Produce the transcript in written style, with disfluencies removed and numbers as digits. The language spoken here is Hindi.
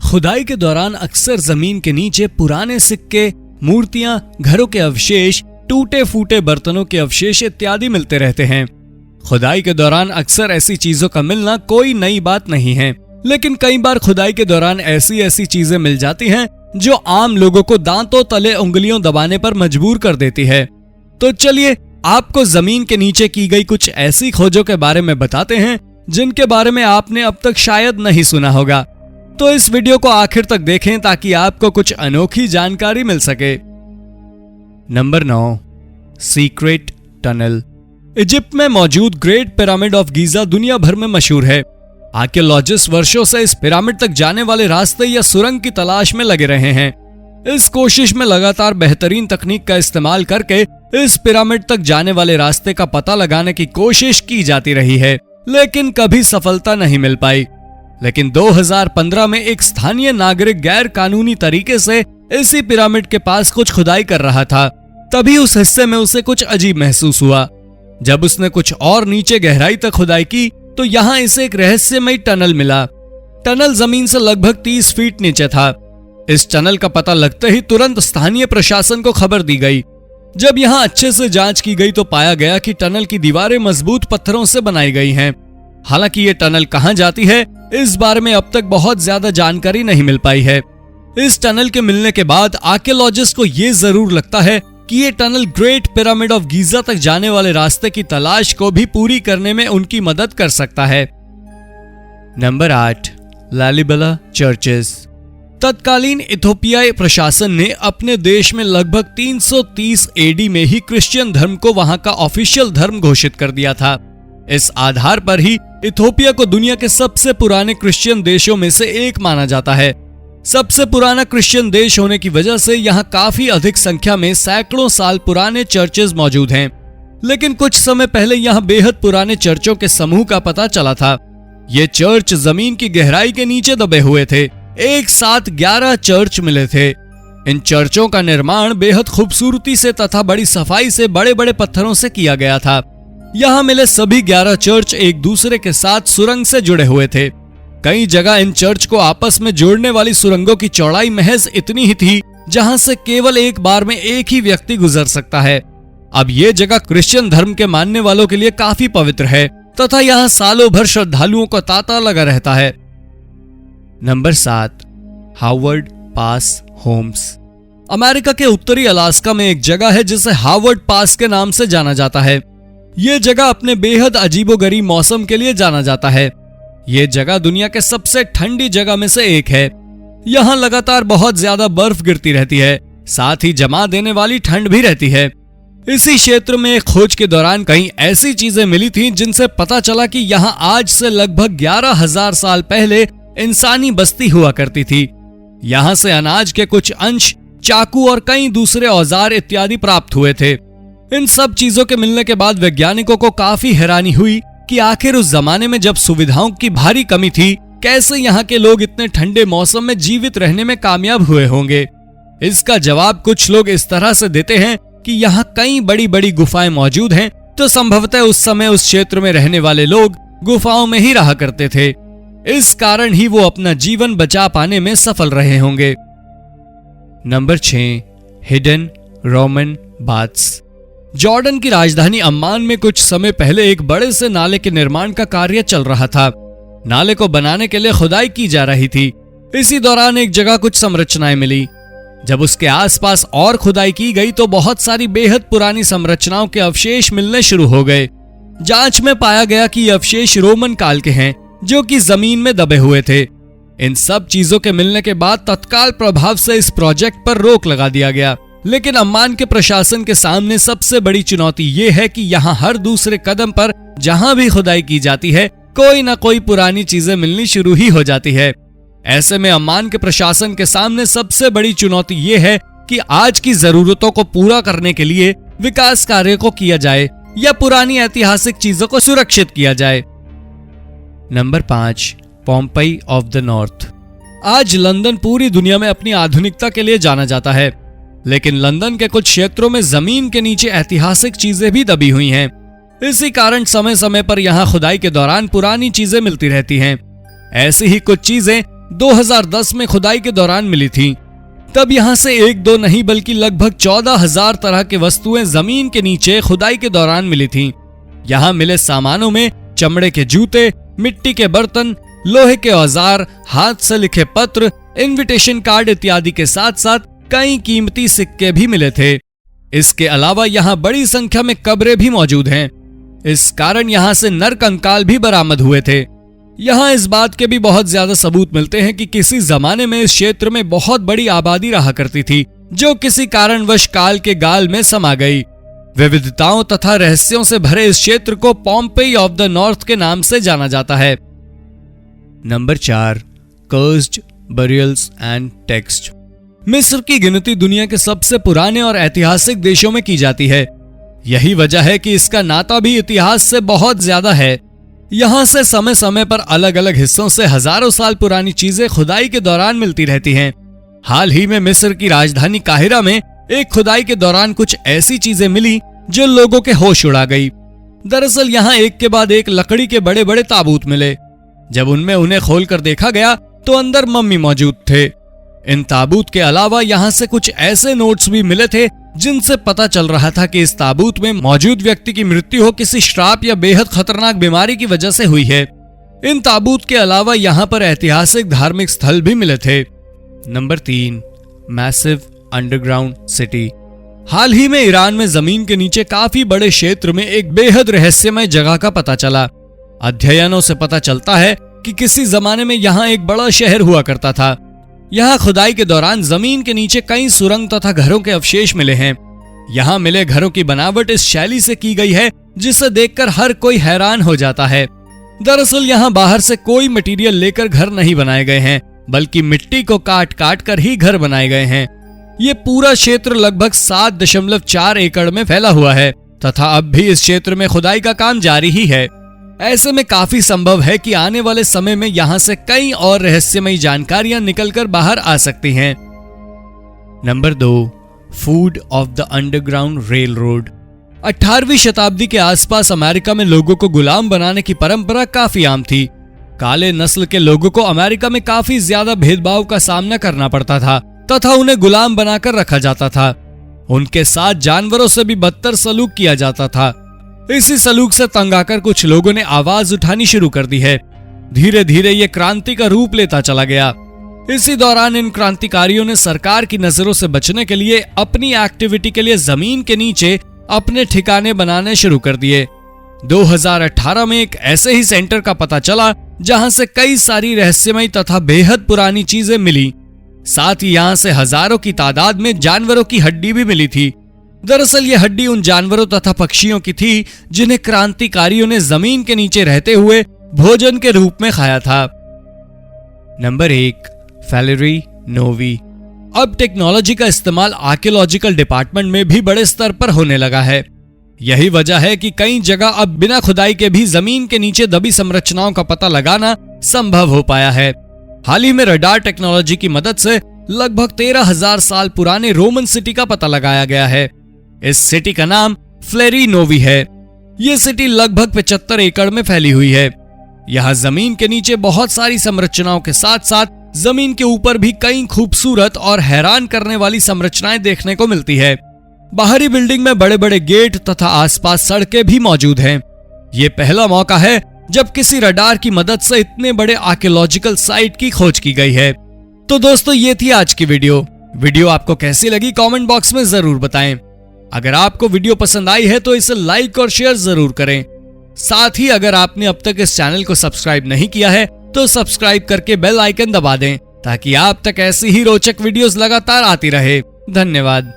खुदाई के दौरान अक्सर जमीन के नीचे पुराने सिक्के, मूर्तियां, घरों के अवशेष, टूटे फूटे बर्तनों के अवशेष इत्यादि मिलते रहते हैं। खुदाई के दौरान अक्सर ऐसी चीजों का मिलना कोई नई बात नहीं है, लेकिन कई बार खुदाई के दौरान ऐसी चीजें मिल जाती हैं जो आम लोगों को दांतों तले उंगलियों दबाने पर मजबूर कर देती है। तो चलिए आपको जमीन के नीचे की गई कुछ ऐसी खोजों के बारे में बताते हैं जिनके बारे में आपने अब तक शायद नहीं सुना होगा। तो इस वीडियो को आखिर तक देखें ताकि आपको कुछ अनोखी जानकारी मिल सके। Number 9, secret tunnel. इजिप्ट में मौजूद ग्रेट पिरामिड ऑफ गीजा दुनिया भर में मशहूर है। आर्कियोलॉजिस्ट वर्षों से इस पिरामिड तक जाने वाले रास्ते या सुरंग की तलाश में लगे रहे हैं। इस कोशिश में लगातार बेहतरीन तकनीक का इस्तेमाल करके इस पिरामिड तक जाने वाले रास्ते का पता लगाने की कोशिश की जाती रही है, लेकिन कभी सफलता नहीं मिल पाई। लेकिन 2015 में एक स्थानीय नागरिक गैर कानूनी तरीके से इसी पिरामिड के पास कुछ खुदाई कर रहा था। तभी उस हिस्से में उसे कुछ अजीब महसूस हुआ। जब उसने कुछ और नीचे गहराई तक खुदाई की तो यहाँ इसे एक रहस्यमयी टनल मिला। टनल जमीन से लगभग 30 फीट नीचे था। इस टनल का पता लगते ही तुरंत स्थानीय प्रशासन को खबर दी गई। जब यहाँ अच्छे से जांच की गई तो पाया गया कि टनल की दीवारें मजबूत पत्थरों से बनाई गई हैं। हालांकि ये टनल कहाँ जाती है इस बारे में अब तक बहुत ज्यादा जानकारी नहीं मिल पाई है। इस टनल के मिलने के बाद आर्कियोलॉजिस्ट को ये जरूर लगता है कि ये tunnel great pyramid of Giza तक जाने वाले रास्ते की तलाश को भी पूरी करने में उनकी मदद कर सकता है। Number 8, Lalibela churches. तत्कालीन इथोपियाई प्रशासन ने अपने देश में लगभग 330 एडी में ही क्रिश्चियन धर्म को वहां का ऑफिशियल धर्म घोषित कर दिया था। इस आधार पर ही इथोपिया को दुनिया के सबसे पुराने क्रिश्चियन देशों में से एक माना जाता है। सबसे पुराना क्रिश्चियन देश होने की वजह से यहाँ काफी अधिक संख्या में सैकड़ों साल पुराने चर्चेज मौजूद हैं। लेकिन कुछ समय पहले यहाँ बेहद पुराने चर्चों के समूह का पता चला था। ये चर्च जमीन की गहराई के नीचे दबे हुए थे। एक साथ 11 चर्च मिले थे। इन चर्चों का निर्माण बेहद खूबसूरती से तथा बड़ी सफाई से बड़े बड़े पत्थरों से किया गया था। यहाँ मिले सभी 11 चर्च एक दूसरे के साथ सुरंग से जुड़े हुए थे। कई जगह इन चर्च को आपस में जोड़ने वाली सुरंगों की चौड़ाई महज इतनी ही थी जहां से केवल एक बार में एक ही व्यक्ति गुजर सकता है। अब ये जगह क्रिश्चियन धर्म के मानने वालों के लिए काफी पवित्र है तथा यहाँ सालों भर श्रद्धालुओं का तांता लगा रहता है। नंबर 7, हार्वर्ड पास होम्स। अमेरिका के उत्तरी अलास्का में एक जगह है जिसे हार्वर्ड पास के नाम से जाना जाता है। ये जगह अपने बेहद अजीबोगरीब मौसम के लिए जाना जाता है। ये जगह दुनिया के सबसे ठंडी जगह में से एक है। यहाँ लगातार बहुत ज्यादा बर्फ गिरती रहती है, साथ ही जमा देने वाली ठंड भी रहती है। इसी क्षेत्र में खोज के दौरान कई ऐसी चीजें मिली थी जिनसे पता चला कि यहाँ आज से लगभग 11,000 साल पहले इंसानी बस्ती हुआ करती थी। यहाँ से अनाज के कुछ अंश, चाकू और कई दूसरे औजार इत्यादि प्राप्त हुए थे। इन सब चीजों के मिलने के बाद वैज्ञानिकों को काफी हैरानी हुई कि आखिर उस जमाने में जब सुविधाओं की भारी कमी थी, कैसे यहाँ के लोग इतने ठंडे मौसम में जीवित रहने में कामयाब हुए होंगे। इसका जवाब कुछ लोग इस तरह से देते हैं कि यहाँ कई बड़ी बड़ी गुफाएं मौजूद हैं, तो संभवतः उस समय उस क्षेत्र में रहने वाले लोग गुफाओं में ही रहा करते थे। इस कारण ही वो अपना जीवन बचा पाने में सफल रहे होंगे। Number 6, hidden Roman baths. Jordan की राजधानी अम्मान में कुछ समय पहले एक बड़े से नाले के निर्माण का कार्य चल रहा था। नाले को बनाने के लिए खुदाई की जा रही थी। इसी दौरान एक जगह कुछ संरचनाएं मिली। जब उसके आसपास और खुदाई की गई तो बहुत सारी बेहद पुरानी संरचनाओं के अवशेष मिलने शुरू हो गए। जांच में पाया गया कि ये अवशेष रोमन काल के हैं जो कि जमीन में दबे हुए थे। इन सब चीजों के मिलने के बाद तत्काल प्रभाव से इस प्रोजेक्ट पर रोक लगा दिया गया। लेकिन अम्मान के प्रशासन के सामने सबसे बड़ी चुनौती ये है कि यहाँ हर दूसरे कदम पर जहाँ भी खुदाई की जाती है कोई ना कोई पुरानी चीजें मिलनी शुरू ही हो जाती है। ऐसे में अम्मान के प्रशासन के सामने सबसे बड़ी चुनौती ये है कि आज की जरूरतों को पूरा करने के लिए विकास कार्य को किया जाए या पुरानी ऐतिहासिक चीजों को सुरक्षित किया जाए। Number 5, Pompeii of the north. आज लंदन पूरी दुनिया में अपनी आधुनिकता के लिए जाना जाता है, लेकिन लंदन के कुछ क्षेत्रों में जमीन के नीचे ऐतिहासिक चीजें भी दबी हुई हैं। इसी कारण समय समय पर यहाँ खुदाई के दौरान पुरानी चीजें मिलती रहती हैं। ऐसी ही कुछ चीजें 2010 में खुदाई के दौरान मिली थी। तब यहाँ से एक दो नहीं बल्कि लगभग 14,000 तरह की वस्तुएं जमीन के नीचे खुदाई के दौरान मिली थीं। यहाँ मिले सामानों में चमड़े के जूते, मिट्टी के बर्तन, लोहे के औजार, हाथ से लिखे पत्र, इनविटेशन कार्ड इत्यादि के साथ साथ कई कीमती सिक्के भी मिले थे। इसके अलावा यहाँ बड़ी संख्या में कब्रें भी मौजूद हैं। इस कारण यहाँ से नर कंकाल भी बरामद हुए थे। यहाँ इस बात के भी बहुत ज्यादा सबूत मिलते हैं कि किसी जमाने में इस क्षेत्र में बहुत बड़ी आबादी रहा करती थी, जो किसी कारणवश काल के गाल में समा गई। विविधताओं तथा रहस्यों से भरे इस क्षेत्र को पॉम्पेई ऑफ द नॉर्थ के नाम से जाना जाता है। Number 4, cursed burials and text. मिस्र की गिनती दुनिया के सबसे पुराने और ऐतिहासिक देशों में की जाती है। यही वजह है कि इसका नाता भी इतिहास से बहुत ज्यादा है। यहाँ से समय समय पर अलग अलग हिस्सों से हजारों साल पुरानी चीजें खुदाई के दौरान मिलती रहती हैं। हाल ही में मिस्र की राजधानी काहिरा में एक खुदाई के दौरान कुछ ऐसी चीजें मिली जो लोगों के होश उड़ा गई। दरअसल यहाँ एक के बाद एक लकड़ी के बड़े बड़े ताबूत मिले। जब उनमें उन्हें खोलकर देखा गया तो अंदर मम्मी मौजूद थे। इन ताबूत के अलावा यहाँ से कुछ ऐसे नोट्स भी मिले थे जिनसे पता चल रहा था कि इस ताबूत में मौजूद व्यक्ति की मृत्यु हो किसी श्राप या बेहद खतरनाक बीमारी की वजह से हुई है। इन ताबूत के अलावा यहाँ पर ऐतिहासिक धार्मिक स्थल भी मिले थे। Number 3, massive underground city. हाल ही में ईरान में जमीन के नीचे काफी बड़े क्षेत्र में एक बेहद रहस्यमय जगह का पता चला। अध्ययनों से पता चलता है कि किसी जमाने में यहाँ एक बड़ा शहर हुआ करता था। यहाँ खुदाई के दौरान जमीन के नीचे कई सुरंग तथा घरों के अवशेष मिले हैं। यहाँ मिले घरों की बनावट इस शैली से की गई है जिसे देखकर हर कोई हैरान हो जाता है। दरअसल यहाँ बाहर से कोई मटेरियल लेकर घर नहीं बनाए गए हैं, बल्कि मिट्टी को काट काट कर ही घर बनाए गए हैं। ये पूरा क्षेत्र लगभग 7.4 एकड़ में फैला हुआ है तथा अब भी इस क्षेत्र में खुदाई का काम जारी ही है। ऐसे में काफी संभव है कि आने वाले समय में यहाँ से कई और रहस्यमयी जानकारियां निकलकर बाहर आ सकती हैं। Number 2, food of the underground railroad. 18वीं शताब्दी के आसपास अमेरिका में लोगों को गुलाम बनाने की परंपरा काफी आम थी। काले नस्ल के लोगों को अमेरिका में काफी ज्यादा भेदभाव का सामना करना पड़ता था तथा उन्हें गुलाम बनाकर रखा जाता था। उनके साथ जानवरों से भी बदतर सलूक किया जाता था। इसी सलूक से तंग आकर कुछ लोगों ने आवाज उठानी शुरू कर दी है। धीरे धीरे ये क्रांति का रूप लेता चला गया। इसी दौरान इन क्रांतिकारियों ने सरकार की नजरों से बचने के लिए अपनी एक्टिविटी के लिए जमीन के नीचे अपने ठिकाने बनाने शुरू कर दिए। 2018 में एक ऐसे ही सेंटर का पता चला जहां से कई सारी रहस्यमयी तथा बेहद पुरानी चीजें मिली। साथ ही यहाँ से हजारों की तादाद में जानवरों की हड्डी भी मिली थी। दरअसल ये हड्डी उन जानवरों तथा पक्षियों की थी जिन्हें क्रांतिकारियों ने जमीन के नीचे रहते हुए भोजन के रूप में खाया था। नंबर 1, फैलेरी नोवी। अब टेक्नोलॉजी का इस्तेमाल आर्कियोलॉजिकल डिपार्टमेंट में भी बड़े स्तर पर होने लगा है। यही वजह है कि कई जगह अब बिना खुदाई के भी जमीन के नीचे दबी संरचनाओं का पता लगाना संभव हो पाया है। हाल ही में रडार टेक्नोलॉजी की मदद से लगभग 13,000 साल पुराने रोमन सिटी का पता लगाया गया है। इस सिटी का नाम फ्लेरी नोवी है। ये सिटी लगभग 75 एकड़ में फैली हुई है। यहाँ जमीन के नीचे बहुत सारी संरचनाओं के साथ साथ जमीन के ऊपर भी कई खूबसूरत और हैरान करने वाली संरचनाएं देखने को मिलती है। बाहरी बिल्डिंग में बड़े बड़े गेट तथा आसपास सड़कें भी मौजूद हैं। ये पहला मौका है जब किसी रडार की मदद से इतने बड़े आर्कियोलॉजिकल साइट की खोज की गई है। तो दोस्तों ये थी आज की वीडियो आपको कैसी लगी कमेंट बॉक्स में जरूर बताएं। अगर आपको वीडियो पसंद आई है तो इसे लाइक और शेयर जरूर करें। साथ ही अगर आपने अब तक इस चैनल को सब्सक्राइब नहीं किया है तो सब्सक्राइब करके बेल आइकन दबा दें ताकि आप तक ऐसी ही रोचक वीडियोस लगातार आती रहे। धन्यवाद।